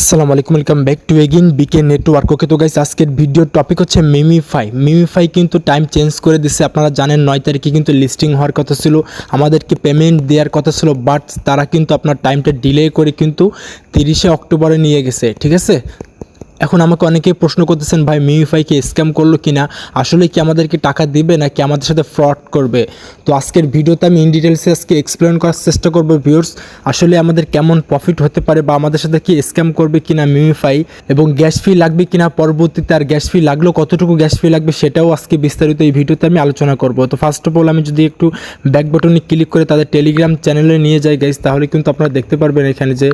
আসসালামু আলাইকুম, welcome back to again BK network. Okay তো গাইস, আজকের ভিডিওর টপিক হচ্ছে মিমিফাই কিন্তু টাইম চেঞ্জ করে দিচ্ছে। আপনারা জানেন 9 তারিখে কিন্তু লিস্টিং হওয়ার কথা ছিল, আমাদেরকে পেমেন্ট দেওয়ার কথা ছিল, বাট তারা কিন্তু আপনার টাইমটা ডিলে করে কিন্তু 30শে অক্টোবরে নিয়ে গেছে। ঠিক আছে, এখন আমাকে অনেকেই প্রশ্ন করতেছেন, ভাই মিমিফাই কি স্ক্যাম করলো কিনা, আসলে কি আমাদেরকে টাকা দিবে নাকি আমাদের সাথে ফ্রড করবে। তো আজকের ভিডিওতে আমি ইন ডিটেলসে আজকে এক্সপ্লেন করার চেষ্টা করবো ভিউয়ার্স, আসলে আমাদের কেমন প্রফিট হতে পারে বা আমাদের সাথে কি স্ক্যাম করবে কিনা মিমিফাই, এবং গ্যাস ফি লাগবে কিনা পরবর্তীতে, আর গ্যাস ফি লাগলেও কতটুকু গ্যাস ফি লাগবে সেটাও আজকে বিস্তারিত এই ভিডিওতে আমি আলোচনা করব। তো ফার্স্ট অফ অল আমি যদি একটু ব্যাক বাটনে ক্লিক করে তাদের টেলিগ্রাম চ্যানেলে নিয়ে যাই গাইস, তাহলে কিন্তু আপনারা দেখতে পারবেন এখানে যে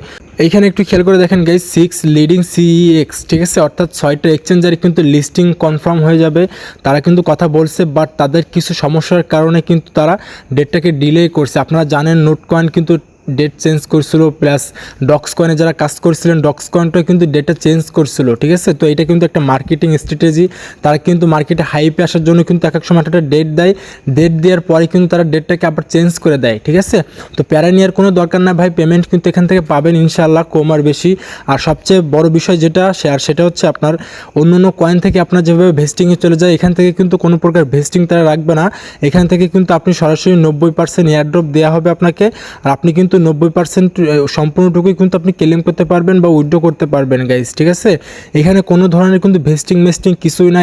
এইখানে একটু খেয়াল করে দেখেন গাইস, 6 লিডিং সিইএক্স, ঠিক আছে, অর্থাৎ 6টা এক্সচেঞ্জারে কিন্তু লিস্টিং কনফার্ম হয়ে যাবে। তারা কিন্তু কথা বলছে, বাট তাদের কিছু সমস্যার কারণে কিন্তু তারা ডেটটাকে ডিলে করছে। আপনারা জানেন নোট কয়েন কিন্তু ডেট চেঞ্জ করছিল, প্লাস ডক্স কয়েনে যারা কাজ করছিলেন ডক্স কয়েনটাও কিন্তু ডেটটা চেঞ্জ করছিল। ঠিক আছে, তো এটা কিন্তু একটা মার্কেটিং স্ট্র্যাটেজি। তারা কিন্তু মার্কেটে হাইপে আসার জন্য কিন্তু এক এক সময় একটা ডেট দেয়, ডেট দেওয়ার পরে কিন্তু তারা ডেটটাকে আবার চেঞ্জ করে দেয়। ঠিক আছে, তো প্যারা নেওয়ার কোনো দরকার না ভাই, পেমেন্ট কিন্তু এখান থেকে পাবেন ইনশাআল্লাহ, কম আর বেশি। আর সবচেয়ে বড় বিষয় যেটা সেটা হচ্ছে আপনার অন্য অন্য কয়েন থেকে আপনার যেভাবে ভেস্টিংয়ে চলে যায়, এখান থেকে কিন্তু কোনো প্রকার ভেস্টিং তারা রাখবে না। এখান থেকে কিন্তু আপনি সরাসরি 90% এয়ারড্রপ দেওয়া হবে আপনাকে, আর আপনি কিন্তু 90% সম্পূর্ণটুকুই কিন্তু আপনি ক্লেম করতে পারবেন বা উইথড্র করতে পারবেন গাইস। ঠিক আছে, এখানে কোনো ধরনের কিন্তু ভেস্টিং কিছুই না।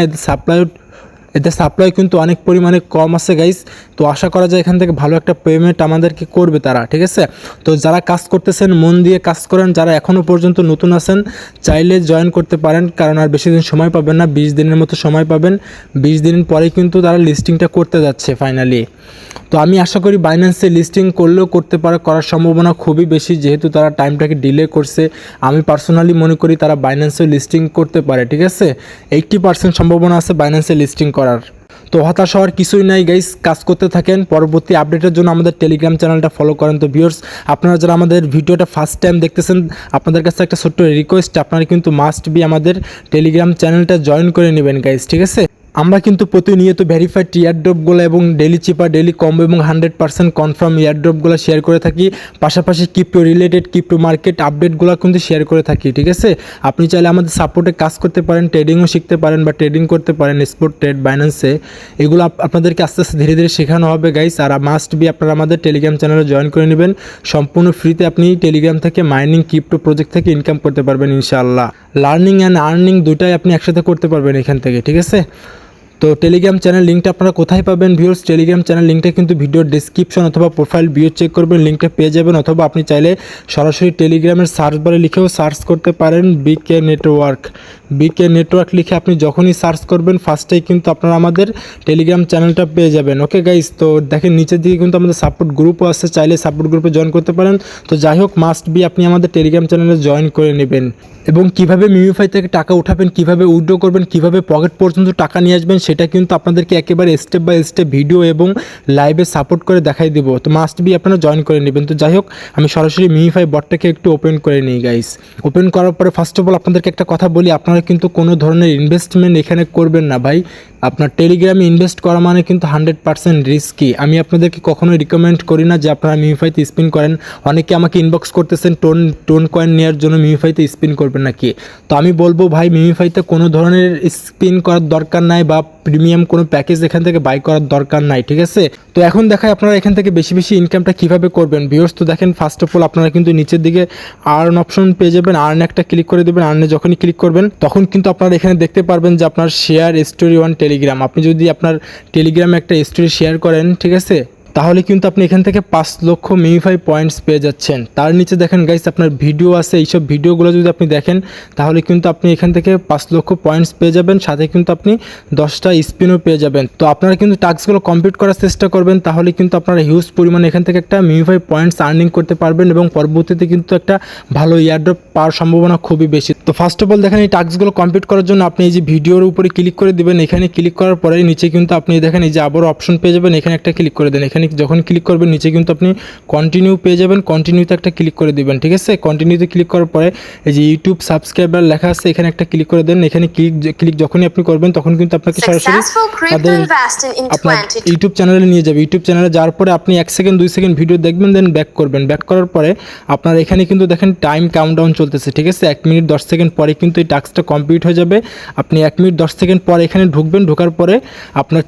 এদের সাপ্লাই কিন্তু অনেক পরিমাণে কম আছে গাইস। তো আশা করা যায় এখান থেকে ভালো একটা পেমেন্ট আমাদেরকে করবে তারা। ঠিক আছে, তো যারা কাজ করতেছেন মন দিয়ে কাজ করেন, যারা এখনও পর্যন্ত নতুন আছেন চাইলে জয়েন করতে পারেন, কারণ আর বেশি দিন সময় পাবেন না, 20 দিনের মতো সময় পাবেন। 20 দিন পরেই কিন্তু তারা লিস্টিংটা করতে যাচ্ছে ফাইনালি। তো আমি আশা করি বাইন্যান্সে লিস্টিং করলেও করার সম্ভাবনা খুবই বেশি, যেহেতু তারা টাইমটাকে ডিলে করছে। আমি পার্সোনালি মনে করি তারা বাইন্যান্সে লিস্টিং করতে পারে। ঠিক আছে, 80% সম্ভাবনা আছে বাইন্যান্সে লিস্টিং করার। তো হতাশ হওয়ার কিছুই নাই গাইস, কাজ করতে থাকেন। পরবর্তী আপডেটের জন্য আমাদের টেলিগ্রাম চ্যানেলটা ফলো করেন। তো ভিউয়ার্স, আপনারা যারা আমাদের ভিডিওটা ফার্স্ট টাইম দেখতেছেন, আপনাদের কাছে একটা ছোট্ট রিকোয়েস্ট, আপনারা কিন্তু মাস্ট বি আমাদের টেলিগ্রাম চ্যানেলটা জয়েন করে নেবেন গাইস। ঠিক আছে, আমরা কিন্তু প্রতিনিয়ত ভেরিফাইড ইয়ারড্রপগুলো এবং ডেলি চিপার, ডেলি কম্বো এবং 100% কনফার্ম ইয়ারড্রপগুলো শেয়ার করে থাকি। পাশাপাশি ক্রিপ্টো রিলেটেড ক্রিপ্টো মার্কেট আপডেটগুলো কিন্তু শেয়ার করে থাকি। ঠিক আছে, আপনি চাইলে আমাদের সাপোর্টে কাজ করতে পারেন, ট্রেডিংও শিখতে পারেন বা ট্রেডিং করতে পারেন, স্পট ট্রেড, বাইন্যান্সে। এগুলো আপনাদেরকে আস্তে আস্তে ধীরে ধীরে শেখানো হবে গাইস। আর মাস্ট বি আপনারা আমাদের টেলিগ্রাম চ্যানেলে জয়েন করে নেবেন। সম্পূর্ণ ফ্রিতে আপনি টেলিগ্রাম থেকে মাইনিং ক্রিপ্টো প্রজেক্ট থেকে ইনকাম করতে পারবেন ইনশাআল্লাহ। লার্নিং অ্যান্ড আর্নিং দুটাই আপনি একসাথে করতে পারবেন এখান থেকে। ঠিক আছে, তো টেলিগ্রাম চ্যানেল লিঙ্কটা আপনারা কোথায় পাবেন ভিউয়ার্স, টেলিগ্রাম চ্যানেল লিঙ্কটা কিন্তু ভিডিওর ডেসক্রিপশন অথবা প্রোফাইল ভিউ চেক করবেন, লিঙ্কটা পেয়ে যাবেন। অথবা আপনি চাইলে সরাসরি টেলিগ্রামের সার্চ বারে লিখেও সার্চ করতে পারেন বিকে নেটওয়ার্ক লিখে আপনি যখনই সার্চ করবেন ফার্স্টেই কিন্তু আপনারা আমাদের টেলিগ্রাম চ্যানেলটা পেয়ে যাবেন। ওকে গাইস, তো দেখেন নিচের দিকে কিন্তু আমাদের সাপোর্ট গ্রুপও আছে, চাইলে সাপোর্ট গ্রুপে জয়েন করতে পারেন। তো যাই হোক, মাস্ট বি আপনি আমাদের টেলিগ্রাম চ্যানেলে জয়েন করে নেবেন। এবং কিভাবে মিমিফাই থেকে টাকা উঠাবেন, কিভাবে উইথড্র করবেন, কিভাবে পকেট পর্যন্ত টাকা নিয়ে আসবেন, সেটা কিন্তু আপনাদেরকে একেবারে স্টেপ বাই স্টেপ ভিডিও এবং লাইভে সাপোর্ট করে দেখাই দেবো। তো মাস্ট বি আপনারা জয়েন করে নেবেন। তো যাই হোক, আমি সরাসরি মিমিফাই বটটাকে একটু ওপেন করে নিই গাইস। ওপেন করার পরে ফার্স্ট অফ অল আপনাদেরকে একটা কথা বলি, আপনারা কিন্তু কোনো ধরনের ইনভেস্টমেন্ট এখানে করবেন না ভাই। আপনার টেলিগ্রামে ইনভেস্ট করা মানে কিন্তু 100% রিস্কি। আমি আপনাদেরকে কখনোই রিকমেন্ড করি না যে আপনারা মিমিফাইতে স্পিন করেন। অনেকে আমাকে ইনবক্স করতেছেন টোন কয়েন নেওয়ার জন্য মিমিফাইতে স্পিন করবেন নাকি। তো আমি বলবো ভাই, মিমিফাইতে কোনো ধরনের স্পিন করার দরকার নাই বা প্রিমিয়াম কোনো প্যাকেজ এখান থেকে বাই করার দরকার নাই। ঠিক আছে, তো এখন দেখায় আপনারা এখান থেকে বেশি বেশি ইনকামটা কীভাবে করবেন ভিউয়ার্স। তো দেখেন ফার্স্ট অফ অল আপনারা কিন্তু নিচের দিকে আর্ন অপশন পেয়ে যাবেন, আর্ন একটা ক্লিক করে দেবেন। আর্নে যখনই ক্লিক করবেন তখন কিন্তু আপনারা এখানে দেখতে পারবেন যে আপনার শেয়ার স্টোরি অন টেলিগ্রাম, আপনি যদি আপনার টেলিগ্রামে একটা স্টোরি শেয়ার করেন, ঠিক আছে, তাহলে কিন্তু আপনি এখান থেকে 5 লক্ষ মিমিফাই পয়েন্টস পেয়ে যাচ্ছেন। তার নিচে দেখেন গাইস আপনার ভিডিও আছে, এইসব ভিডিওগুলো যদি আপনি দেখেন তাহলে কিন্তু আপনি এখান থেকে 5 লক্ষ পয়েন্টস পেয়ে যাবেন, সাথে কিন্তু আপনি 10টা স্পিনও পেয়ে যাবেন। তো আপনারা কিন্তু টাস্কগুলো কমপ্লিট করার চেষ্টা করবেন, তাহলে কিন্তু আপনারা হিউজ পরিমাণে এখান থেকে একটা মিমিফাই পয়েন্টস আর্নিং করতে পারবেন এবং পরবর্তীতে কিন্তু একটা ভালো ইয়ারড্রপ পাওয়ার সম্ভাবনা খুবই বেশি। তো ফার্স্ট অফ অল দেখেন এই টাস্কগুলো কমপ্লিট করার জন্য আপনি এই যে ভিডিওর উপরে ক্লিক করে দেবেন। এখানে ক্লিক করার পরে নিচে কিন্তু আপনি দেখেন এই যে আবারও অপশন পেয়ে যাবেন, এখানে একটা ক্লিক করে দেন। এখানে এখানে যখন ক্লিক করবেন নিচে কিন্তু আপনি কন্টিনিউ পেয়ে যাবেন। কন্টিনিউতে একটা ক্লিক করে দিবেন, ঠিক আছে। কন্টিনিউতে ক্লিক করার পরে এই যে ইউটিউব সাবস্ক্রাইবার লেখা আছে এখানে একটা ক্লিক করে দেন। এখানে ক্লিক যখনই আপনি করবেন তখন কিন্তু আপনাকে সরাসরি তাদের আপনার ইউটিউব চ্যানেলে নিয়ে যাবে। ইউটিউব চ্যানেলে যাওয়ার পরে আপনি 1 সেকেন্ড 2 সেকেন্ড ভিডিও দেখবেন, দেন ব্যাক করবেন। ব্যাক করার পরে আপনার এখানে কিন্তু দেখেন টাইম কাউন্টডাউন চলতেছে, ঠিক আছে। 1 মিনিট 10 সেকেন্ড পরে কিন্তু এই টাস্কটা কমপ্লিট হয়ে যাবে। আপনি 1 মিনিট 10 সেকেন্ড পরে এখানে ঢুকবেন, ঢোকার পরে আপনার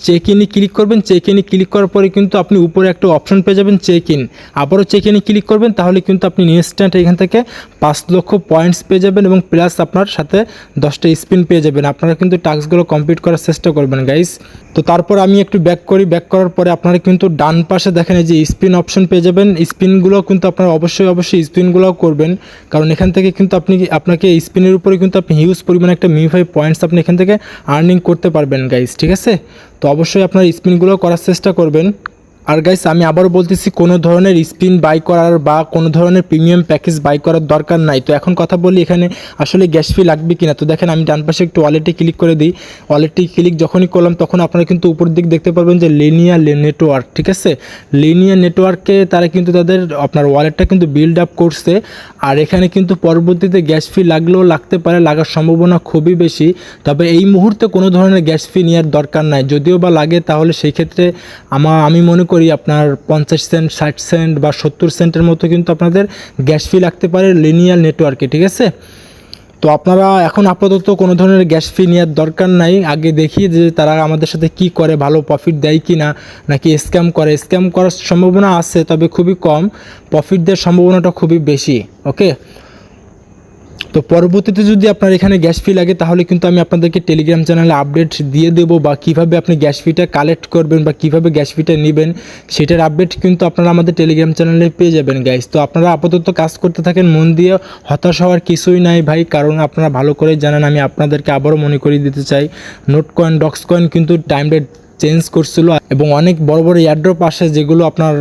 চেক ইনে ক্লিক করবেন। চেক ইনে ক্লিক করার পরে কিন্তু আপনি উপরে একটা অপশন পেয়ে যাবেন চেক ইন। আবারও চেক ইনে ক্লিক করবেন, তাহলে কিন্তু আপনি ইনস্ট্যান্ট এখান থেকে 5 লক্ষ পয়েন্টস পেয়ে যাবেন এবং প্লাস আপনার সাথে 10টা স্পিন পেয়ে যাবেন। আপনারা কিন্তু টাস্কগুলো কমপ্লিট করার চেষ্টা করবেন গাইস। তো তারপর আমি একটু ব্যাক করি। ব্যাক করার পরে আপনারা কিন্তু ডান পাশে দেখেন এই যে স্পিন অপশন পেয়ে যাবেন। স্পিনগুলো কিন্তু আপনারা অবশ্যই স্পিনগুলোও করবেন, কারণ এখান থেকে কিন্তু আপনাকে স্পিনের উপরে কিন্তু আপনি হিউজ পরিমাণে একটা মিউফাই পয়েন্টস আপনি এখান থেকে আর্নিং করতে পারবেন গাইস, ঠিক আছে। তো অবশ্যই আপনারা স্পিনগুলো করার চেষ্টা করবেন। আর গাইস আমি আবারও বলতেছি, কোনো ধরনের স্পিন বাই করার বা কোনো ধরনের প্রিমিয়াম প্যাকেজ বাই করার দরকার নাই। তো এখন কথা বলি এখানে আসলে গ্যাস ফি লাগবে কিনা। তো দেখেন আমি ডান পাশে একটু ওয়ালেটে ক্লিক করে দিই। ওয়ালেটে ক্লিক যখনই করলাম তখন আপনারা কিন্তু উপর দিক দেখতে পারবেন যে লিনিয়ার নেটওয়ার্ক, ঠিক আছে। লিনিয়ার নেটওয়ার্কে তারা কিন্তু তাদের আপনার ওয়ালেটটা কিন্তু বিল্ড আপ করছে। আর এখানে কিন্তু পরবর্তীতে গ্যাস ফি লাগলেও লাগতে পারে, লাগার সম্ভাবনা খুবই বেশি। তবে এই মুহূর্তে কোনো ধরনের গ্যাস ফি নেওয়ার দরকার নাই। যদিও বা লাগে তাহলে সেই ক্ষেত্রে আমি মনে করি আপনার 50 সেন্ট 60 সেন্ট বা 70 সেন্টের মতো কিন্তু আপনাদের গ্যাস ফি লাগতে পারে লিনিয়ার নেটওয়ার্কে, ঠিক আছে। তো আপনারা এখন আপাতত কোনো ধরনের গ্যাস ফি নেওয়ার দরকার নাই। আগে দেখি যে তারা আমাদের সাথে কি করে, ভালো প্রফিট দেয় কি না, নাকি স্ক্যাম করে। স্ক্যাম করার সম্ভাবনা আছে তবে খুবই কম, প্রফিট দেওয়ার সম্ভাবনাটা খুবই বেশি, ওকে। তো পরবর্তীতে যদি আপনার এখানে গ্যাস ফি লাগে তাহলে কিন্তু আমি আপনাদেরকে টেলিগ্রাম চ্যানেলে আপডেট দিয়ে দেবো, বা কীভাবে আপনি গ্যাস ফিটা কালেক্ট করবেন বা কীভাবে গ্যাস ফিটা নেবেন সেটার আপডেট কিন্তু আপনারা আমাদের টেলিগ্রাম চ্যানেলে পেয়ে যাবেন গাইস। তো আপনারা আপাতত কাজ করতে থাকেন মন দিয়ে, হতাশ হওয়ার কিছুই নাই ভাই, কারণ আপনারা ভালো করে জানেন। আমি আপনাদেরকে আবারও মনে করিয়ে দিতে চাই, নোট কয়েন ডক্স কয়েন কিন্তু টাইম ডেট চেঞ্জ করছিল এবং অনেক বড় বড় এয়ারড্রপ আসে যেগুলো আপনার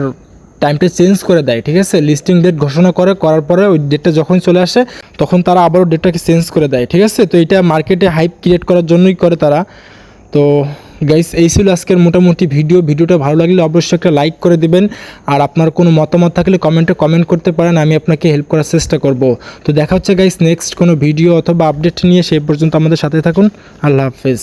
টাইমটা চেঞ্জ করে দেয়, ঠিক আছে। লিস্টিং ডেট ঘোষণা করার পরে ওই ডেটটা যখন চলে আসে তখন তারা আবারও ডেটটাকে চেঞ্জ করে দেয়, ঠিক আছে। তো এটা মার্কেটে হাইপ ক্রিয়েট করার জন্যই করে তারা। তো গাইস এই ছিল আজকের মোটামুটি ভিডিওটা ভালো লাগলে অবশ্যই একটা লাইক করে দিবেন। আর আপনার কোনো মতামত থাকলে কমেন্ট করতে পারেন, আমি আপনাকে হেল্প করার চেষ্টা করব। তো দেখা হচ্ছে গাইস নেক্সট কোনো ভিডিও অথবা আপডেট নিয়ে, সেই পর্যন্ত আমাদের সাথে থাকুন। আল্লাহ হাফেজ।